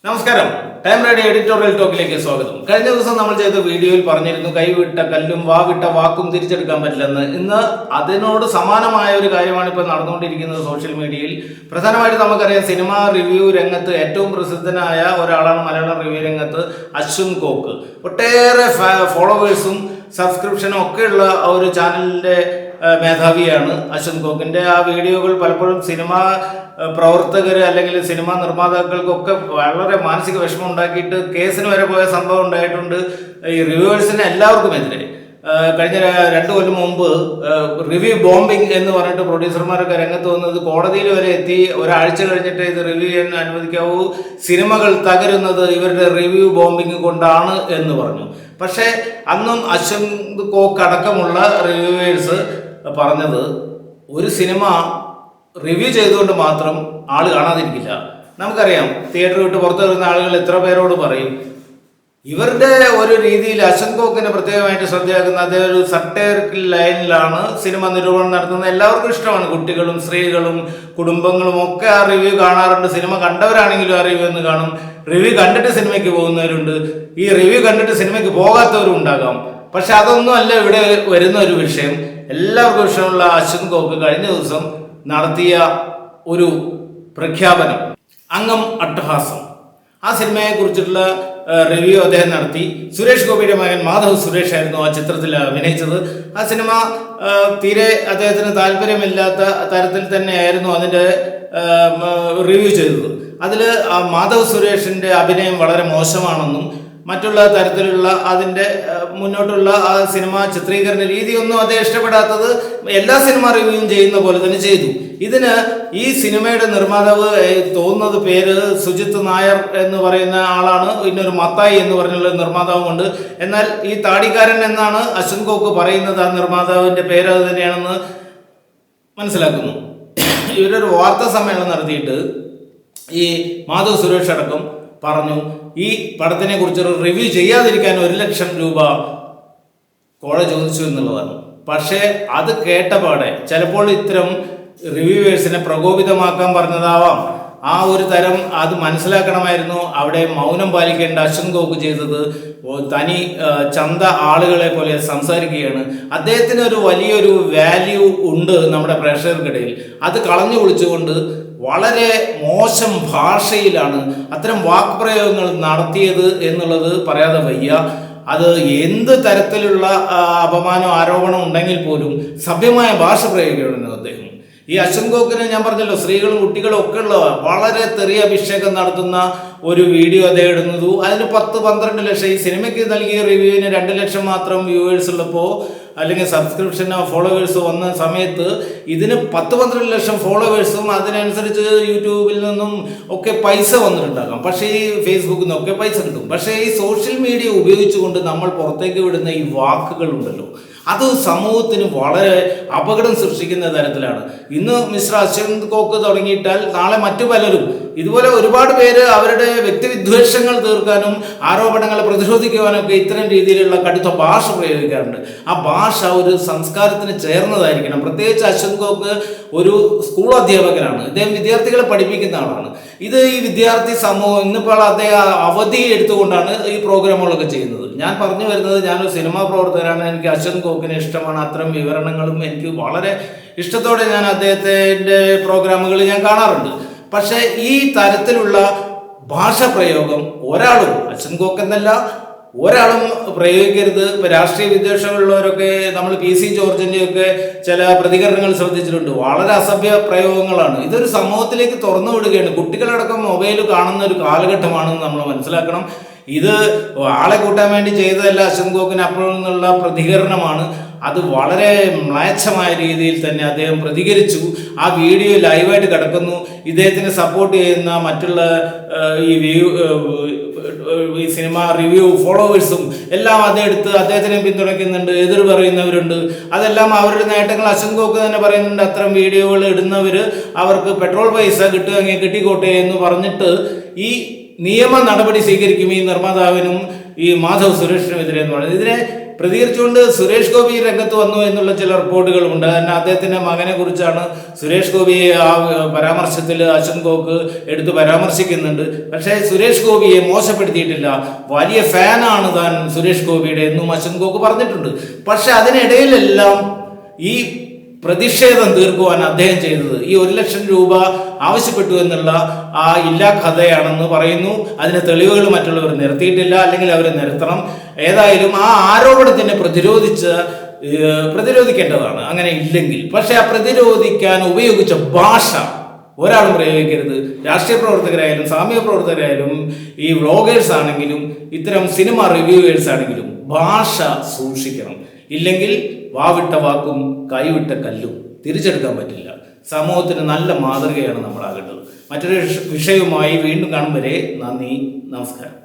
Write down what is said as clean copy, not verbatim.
നമസ്കാരം. Time radio editorial ടോക്കിലേക്ക് സ്വാഗതം. കഴിഞ്ഞ ദിവസം നമ്മൾ ചെയ്ത വീഡിയോയിൽ പറഞ്ഞിരുന്നു കൈവിട്ട കല്ലും വാവിട്ട വാക്കും തിരിച്ചെടുക്കാൻ പറ്റില്ലെന്ന്. ഇന്ന് അതിനോട് സമാനമായ ഒരു കാര്യമാണ് ഇപ്പോൾ നടന്നുകൊണ്ടിരിക്കുന്നത് സോഷ്യൽ മീഡിയയിൽ. പ്രധാനമായിട്ട് നമുക്കറിയാം, സിനിമാ റിവ്യൂ രംഗത്ത് ഏറ്റവും പ്രസിദ്ധനായ ഒരാളാണ് മലയാളം റിവ്യൂ രംഗത്ത് അശ്വിൻ കോക്ക്. ഒട്ടേറെ ഫോളോവേഴ്സും സബ്സ്ക്രിപ്ഷനും ഒക്കെയുള്ള ഒരു ചാനലിൻ്റെ മേധാവിയാണ് അശ്വിൻ കോക്കിൻ്റെ. ആ വീഡിയോകൾ പലപ്പോഴും സിനിമാ പ്രവർത്തകർ അല്ലെങ്കിൽ സിനിമാ നിർമ്മാതാക്കൾക്കൊക്കെ വളരെ മാനസിക വിഷമം ഉണ്ടാക്കിയിട്ട് കേസിന് വരെ പോയ സംഭവം ഉണ്ടായിട്ടുണ്ട്. ഈ റിവ്യൂവേഴ്സിന് എല്ലാവർക്കും എതിരെ കഴിഞ്ഞ 2 കൊല്ലം മുമ്പ് റിവ്യൂ ബോംബിംഗ് എന്ന് പറഞ്ഞിട്ട് പ്രൊഡ്യൂസർമാരൊക്കെ രംഗത്ത് വന്നത് കോടതിയിൽ വരെ എത്തി. ഒരാഴ്ച കഴിഞ്ഞിട്ട് ഇത് റിവ്യൂ ചെയ്യാൻ അനുവദിക്കാവൂ, സിനിമകൾ തകരുന്നത് ഇവരുടെ റിവ്യൂ ബോംബിംഗ് കൊണ്ടാണ് എന്ന് പറഞ്ഞു. പക്ഷേ അന്നും അശ്വിൻ കോക്ക് അടക്കമുള്ള റിവ്യൂവേഴ്സ് പറഞ്ഞത് ഒരു സിനിമ റിവ്യൂ ചെയ്തുകൊണ്ട് മാത്രം ആൾ കാണാതിരിക്കില്ല. നമുക്കറിയാം, തിയേറ്റർ വിട്ട് പുറത്തു വരുന്ന ആളുകൾ എത്ര പേരോട് പറയും. ഇവരുടെ ഒരു രീതിയിൽ അശ്വിൻ കോക്കിനെ പ്രത്യേകമായിട്ട് ശ്രദ്ധയാക്കുന്ന അതേ ഒരു സട്ടേറിക്കൽ ലൈനിലാണ് സിനിമ നിരൂപണം നടത്തുന്നത്. എല്ലാവർക്കും ഇഷ്ടമാണ്. കുട്ടികളും സ്ത്രീകളും കുടുംബങ്ങളും ഒക്കെ ആ റിവ്യൂ കാണാറുണ്ട്. സിനിമ കണ്ടവരാണെങ്കിലും ആ റിവ്യൂ എന്ന് കാണും. റിവ്യൂ കണ്ടിട്ട് സിനിമയ്ക്ക് പോകുന്നവരുണ്ട്. ഈ റിവ്യൂ കണ്ടിട്ട് സിനിമയ്ക്ക് പോകാത്തവരും ഉണ്ടാകാം. പക്ഷെ അതൊന്നും അല്ല ഇവിടെ വരുന്ന ഒരു വിഷയം. എല്ലാവർക്കും ഇഷ്ടമുള്ള അശ്വിൻ കോക്ക് കഴിഞ്ഞ ദിവസം നടത്തിയ ഒരു പ്രഖ്യാപനം, അംഗം അട്ടഹാസം, ആ സിനിമയെ കുറിച്ചിട്ടുള്ള റിവ്യൂ അദ്ദേഹം നടത്തി. സുരേഷ് ഗോപിയുടെ മകൻ മാധവ് സുരേഷ് ആയിരുന്നു ആ ചിത്രത്തിൽ അഭിനയിച്ചത്. ആ സിനിമ തീരെ അദ്ദേഹത്തിന് താല്പര്യമില്ലാത്ത തരത്തിൽ തന്നെയായിരുന്നു അതിൻ്റെ റിവ്യൂ ചെയ്തത്. അതിൽ മാധവ് സുരേഷിൻ്റെ അഭിനയം വളരെ മോശമാണെന്നും മറ്റുള്ള തരത്തിലുള്ള അതിൻ്റെ മുന്നോട്ടുള്ള ആ സിനിമ ചിത്രീകരണ രീതിയൊന്നും അദ്ദേഹം ഇഷ്ടപ്പെടാത്തത് എല്ലാ സിനിമ റിവ്യൂവും ചെയ്യുന്ന പോലെ തന്നെ ചെയ്തു. ഇതിന് ഈ സിനിമയുടെ നിർമ്മാതാവ് തോന്നുന്നത് പേര് സുജിത്ത് നായർ എന്ന് പറയുന്ന ആളാണ്. ഇന്നൊരു മത്തായി എന്ന് പറഞ്ഞുള്ള നിർമ്മാതാവുമുണ്ട്. എന്നാൽ ഈ താടിക്കാരൻ എന്നാണ് അശ്വിൻ കോക്ക് പറയുന്നത്. ആ നിർമ്മാതാവിൻ്റെ പേര് അത് തന്നെയാണെന്ന് മനസ്സിലാക്കുന്നു. ഇവരൊരു വാർത്താ സമ്മേളനം നടത്തിയിട്ട് ഈ മാധവ് സുരേഷ് അടക്കം പറഞ്ഞു ഈ പടത്തിനെ കുറിച്ച് റിവ്യൂ ചെയ്യാതിരിക്കാൻ 1 ലക്ഷം രൂപ കോഴ ചോദിച്ചു എന്നുള്ളതാണ്. പക്ഷേ അത് കേട്ടപാടെ ചിലപ്പോൾ ഇത്തരം റിവ്യൂവേഴ്സിനെ പ്രകോപിതമാക്കാൻ പറഞ്ഞതാവാം. ആ ഒരു തരം അത് മനസ്സിലാക്കണമായിരുന്നു. അവിടെ മൗനം പാലിക്കേണ്ട അശ്വിൻ കോക്ക് ചെയ്തത് തനി ചന്ത ആളുകളെ പോലെ സംസാരിക്കുകയാണ്. അദ്ദേഹത്തിന് ഒരു വലിയൊരു വാല്യൂ ഉണ്ട് നമ്മുടെ പ്രേക്ഷകർക്കിടയിൽ. അത് കളഞ്ഞു കുളിച്ചുകൊണ്ട് വളരെ മോശം ഭാഷയിലാണ് അത്തരം വാക്പ്രയോഗങ്ങൾ നടത്തിയത് എന്നുള്ളത് പറയാതെ വയ്യ. അത് എന്ത് തരത്തിലുള്ള അപമാനം ആരോപണം ഉണ്ടെങ്കിൽ പോലും സഭ്യമായ ഭാഷ പ്രയോഗിക്കണം അദ്ദേഹം. ഈ അശ്വിൻ കോക്കിന് ഞാൻ പറഞ്ഞല്ലോ, സ്ത്രീകളും കുട്ടികളും ഒക്കെ ഉള്ള വളരെ തെറിയ അഭിഷേകം നടത്തുന്ന ഒരു വീഡിയോ അദ്ദേഹം ഇടുന്നതു. അതിന് 10-12 ലക്ഷം, ഈ സിനിമയ്ക്ക് നൽകിയ റിവ്യൂവിന് 2 ലക്ഷം മാത്രം വ്യൂവേഴ്സ് ഉള്ളപ്പോൾ അല്ലെങ്കിൽ സബ്സ്ക്രിപ്ഷനോ ഫോളോവേഴ്സ് വന്ന സമയത്ത് ഇതിന് 10-12 ലക്ഷം ഫോളോവേഴ്സും അതിനനുസരിച്ച് യൂട്യൂബിൽ നിന്നും ഒക്കെ പൈസ വന്നിട്ടുണ്ടാകാം. പക്ഷേ ഈ ഫേസ്ബുക്കിൽ നിന്നൊക്കെ പൈസ കിട്ടും. പക്ഷേ ഈ സോഷ്യൽ മീഡിയ ഉപയോഗിച്ചുകൊണ്ട് നമ്മൾ പുറത്തേക്ക് വിടുന്ന ഈ വാക്കുകൾ ഉണ്ടല്ലോ, അത് സമൂഹത്തിന് വളരെ അപകടം സൃഷ്ടിക്കുന്ന തരത്തിലാണ്. ഇന്ന് മിസ്റ്റർ അശ്വിൻ കോക്ക് തുടങ്ങിയിട്ടാൽ നാളെ മറ്റു പലരും ഇതുപോലെ ഒരുപാട് പേര് അവരുടെ വ്യക്തിവിദ്വേഷങ്ങൾ തീർക്കാനും ആരോപണങ്ങളെ പ്രതിരോധിക്കുവാനും ഒക്കെ ഇത്തരം രീതിയിലുള്ള കടുത്ത ഭാഷ പ്രയോഗിക്കാറുണ്ട്. ആ ഭാഷ ഒരു സംസ്കാരത്തിന് ചേർന്നതായിരിക്കണം. പ്രത്യേകിച്ച് അശ്വിൻ കോക്ക് ഒരു സ്കൂൾ അധ്യാപകനാണ്. ഇദ്ദേഹം വിദ്യാർത്ഥികളെ പഠിപ്പിക്കുന്ന ആളാണ്. ഇത് ഈ വിദ്യാർത്ഥി സമൂഹം ഇന്നിപ്പോൾ അദ്ദേഹം അവധി എടുത്തുകൊണ്ടാണ് ഈ പ്രോഗ്രാമുകളൊക്കെ ചെയ്യുന്നത്. ഞാൻ പറഞ്ഞു വരുന്നത്, ഞാനൊരു സിനിമാ പ്രവർത്തകനാണ്. എനിക്ക് അശ്വിൻ കോക്കിനെ ഇഷ്ടമാണ്. അത്തരം വിവരണങ്ങളും എനിക്ക് വളരെ ഇഷ്ടത്തോടെ ഞാൻ അദ്ദേഹത്തിൻ്റെ പ്രോഗ്രാമുകൾ ഞാൻ കാണാറുണ്ട്. പക്ഷേ ഈ തരത്തിലുള്ള ഭാഷ പ്രയോഗം ഒരാളും, അശ്വിൻ കോക്ക് എന്നല്ല ഒരാളും പ്രയോഗിക്കരുത്. ഇപ്പോൾ രാഷ്ട്രീയ വിദ്വേഷമുള്ളവരൊക്കെ നമ്മൾ PC ജോർജിൻ്റെയൊക്കെ ചില പ്രതികരണങ്ങൾ ശ്രദ്ധിച്ചിട്ടുണ്ട്. വളരെ അസഭ്യ പ്രയോഗങ്ങളാണ്. ഇതൊരു സമൂഹത്തിലേക്ക് തുറന്നു വിടുകയാണ്. കുട്ടികളടക്കം മൊബൈൽ കാണുന്ന ഒരു കാലഘട്ടമാണെന്ന് നമ്മൾ മനസ്സിലാക്കണം. ഇത് ആളെ കൂട്ടാൻ വേണ്ടി ചെയ്തതല്ല. അശ്വിൻ കോക്കിന് അപ്പോൾ നിന്നുള്ള പ്രതികരണമാണ്. അത് വളരെ മ്ലേച്ഛമായ രീതിയിൽ തന്നെ അദ്ദേഹം പ്രതികരിച്ചു. ആ വീഡിയോ ലൈവായിട്ട് കിടക്കുന്നു. ഇദ്ദേഹത്തിനെ സപ്പോർട്ട് ചെയ്യുന്ന മറ്റുള്ള ഈ സിനിമ റിവ്യൂ ഫോളോവേഴ്സും എല്ലാം അതെടുത്ത് അദ്ദേഹത്തിനെ പിന്തുണയ്ക്കുന്നുണ്ട്. എതിർ പറയുന്നവരുണ്ട്. അതെല്ലാം അവരുടെ നേട്ടങ്ങൾ അശ്വിൻ കോക്ക് തന്നെ പറയുന്നുണ്ട്. അത്തരം വീഡിയോകൾ ഇടുന്നവർ അവർക്ക് പെട്രോൾ പൈസ കിട്ടുകയെങ്കിൽ കിട്ടിക്കോട്ടെ എന്ന് പറഞ്ഞിട്ട് ഈ നിയമ നടപടി സ്വീകരിക്കും ഈ നിർമ്മാതാവിനും ഈ മാധവ് സുരേഷിനും എതിരെ എന്ന് പറയുന്നത്. ഇതിനെ പ്രതികരിച്ചുകൊണ്ട് സുരേഷ് ഗോപി രംഗത്ത് വന്നു എന്നുള്ള ചില റിപ്പോർട്ടുകളുണ്ട്. കാരണം അദ്ദേഹത്തിന്റെ മകനെ കുറിച്ചാണ് സുരേഷ് ഗോപിയെ ആ പരാമർശത്തിൽ അശൻകോക്ക് എടുത്ത് പരാമർശിക്കുന്നുണ്ട്. പക്ഷേ സുരേഷ് ഗോപിയെ മോശപ്പെടുത്തിയിട്ടില്ല, വലിയ ഫാനാണ് താൻ സുരേഷ് ഗോപിയുടെ എന്നും അശൻകോക്ക് പറഞ്ഞിട്ടുണ്ട്. പക്ഷെ അതിനിടയിലെല്ലാം ഈ പ്രതിഷേധം തീർക്കുവാൻ അദ്ദേഹം ചെയ്തത് ഈ 1 ലക്ഷം രൂപ ആവശ്യപ്പെട്ടു എന്നുള്ള ആ ഇല്ലാ കഥയാണെന്ന് പറയുന്നു. അതിന് തെളിവുകൾ മറ്റുള്ളവർ നിരത്തിയിട്ടില്ല, അല്ലെങ്കിൽ അവർ നിരത്തണം. ഏതായാലും ആ ആരോപണത്തിനെ പ്രതിരോധിക്കേണ്ടതാണ് അങ്ങനെ ഇല്ലെങ്കിൽ. പക്ഷെ ആ പ്രതിരോധിക്കാൻ ഉപയോഗിച്ച ഭാഷ ഒരാളും പ്രയോഗിക്കരുത്. രാഷ്ട്രീയ പ്രവർത്തകരായാലും സാമൂഹ്യ പ്രവർത്തകരായാലും ഈ വ്ളോഗേഴ്സ് ആണെങ്കിലും ഇത്തരം സിനിമ റിവ്യൂവേഴ്സ് ആണെങ്കിലും ഭാഷ സൂക്ഷിക്കണം. ഇല്ലെങ്കിൽ വാവിട്ട വാക്കും കൈവിട്ട കല്ലും തിരിച്ചെടുക്കാൻ പറ്റില്ല. സമൂഹത്തിന് നല്ല മാതൃകയാണ് നമ്മളാകേണ്ടത്. മറ്റൊരു വിഷയവുമായി വീണ്ടും കാണും വരെ നന്ദി, നമസ്കാരം.